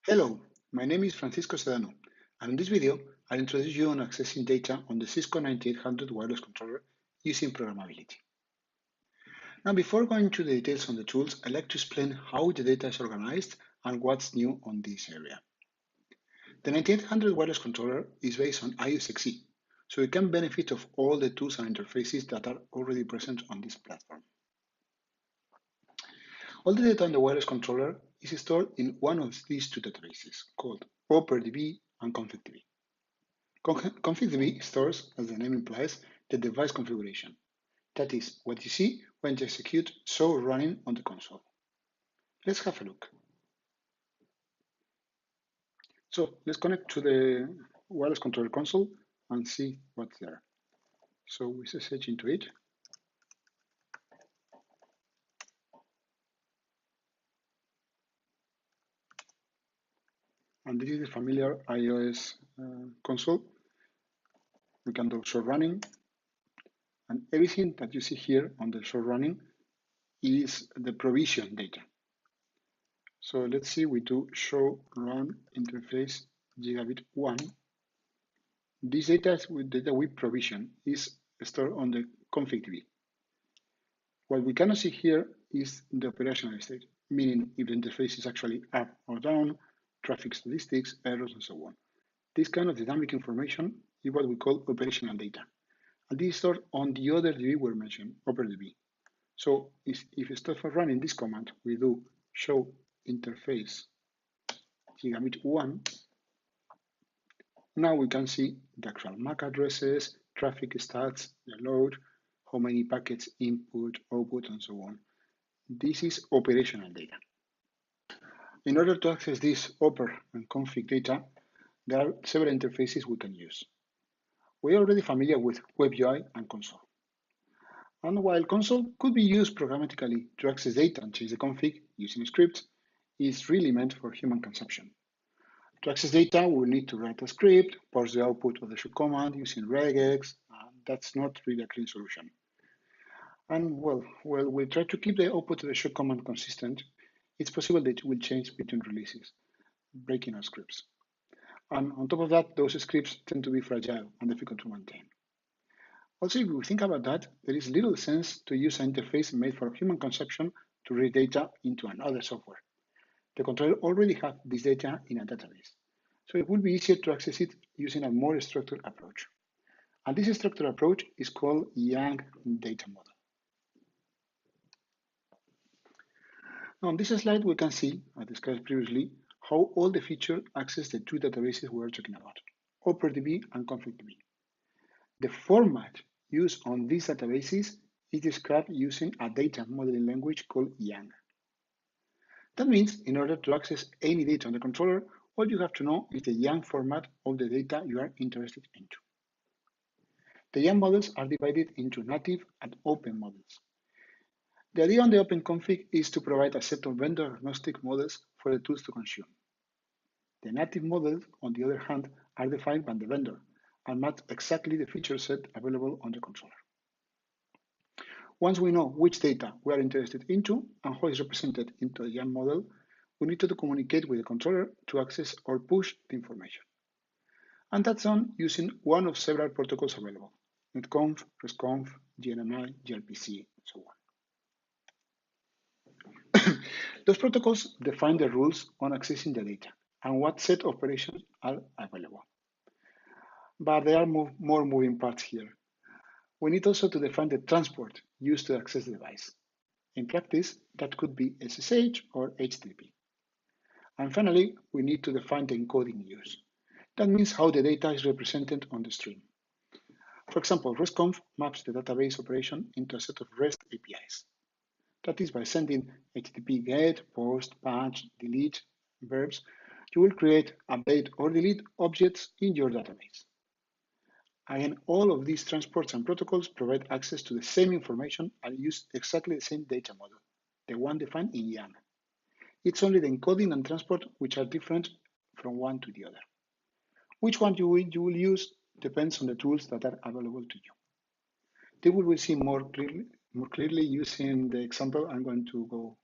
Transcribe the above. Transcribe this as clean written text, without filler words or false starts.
Hello, my name is Francisco Sedano, and in this video, I'll introduce you on accessing data on the Cisco 9800 wireless controller using programmability. Now, before going to the details on the tools, I'd like to explain how the data is organized and what's new on this area. The 9800 wireless controller is based on iOS-XE, so it can benefit of all the tools and interfaces that are already present on this platform. All the data on the wireless controller is stored in one of these two databases called OperDB and ConfigDB. ConfigDB stores, as the name implies, the device configuration. That is what you see when you execute show running on the console. Let's have a look. So let's connect to the wireless controller console and see what's there. So we SSH into it. And this is the familiar iOS console. We can do show running. And everything that you see here on the show running is the provision data. So let's see, we do show run interface gigabit 1. This data with data we provision is stored on the ConfigDB. What we cannot see here is the operational state, meaning if the interface is actually up or down, traffic statistics, errors, and so on. This kind of dynamic information is what we call operational data. And this is stored on the other DB we mentioned, OperDB. So if instead of running this command, we do show interface gigabit 1, now we can see the actual MAC addresses, traffic stats, the load, how many packets input, output, and so on. This is operational data. In order to access this Oper and config data, there are several interfaces we can use. We are already familiar with WebUI and console. And while console could be used programmatically to access data and change the config using scripts, it's really meant for human consumption. To access data, we'll need to write a script, parse the output of the show command using regex, and that's not really a clean solution. And well, we try to keep the output of the show command consistent. It's possible that it will change between releases, breaking our scripts. And on top of that, those scripts tend to be fragile and difficult to maintain. Also, if we think about that, there is little sense to use an interface made for human consumption to read data into another software. The controller already has this data in a database, so it will be easier to access it using a more structured approach. And this structured approach is called Young Data Model. Now, on this slide, we can see, as discussed previously, how all the features access the two databases we are talking about, OperDB and ConfigDB. The format used on these databases is described using a data modeling language called Young. That means in order to access any data on the controller, all you have to know is the Young format of the data you are interested into. The Young models are divided into native and open models. The idea on the open config is to provide a set of vendor-agnostic models for the tools to consume. The native models, on the other hand, are defined by the vendor and match exactly the feature set available on the controller. Once we know which data we are interested into and how it's represented into the Young model, we need to communicate with the controller to access or push the information. And that's done using one of several protocols available: netconf, resconf, GNMI, gRPC, and so on. Those protocols define the rules on accessing the data and what set of operations are available. But there are more moving parts here. We need also to define the transport used to access the device. In practice, that could be SSH or HTTP. And finally, we need to define the encoding used. That means how the data is represented on the stream. For example, RESTconf maps the database operation into a set of REST APIs. That is, by sending HTTP GET, POST, PATCH, DELETE verbs, you will create, update, or delete objects in your database. Again, all of these transports and protocols provide access to the same information and use exactly the same data model, the one defined in Young. It's only the encoding and transport which are different from one to the other. Which one you will use depends on the tools that are available to you. They will see more clearly using the example I'm going to go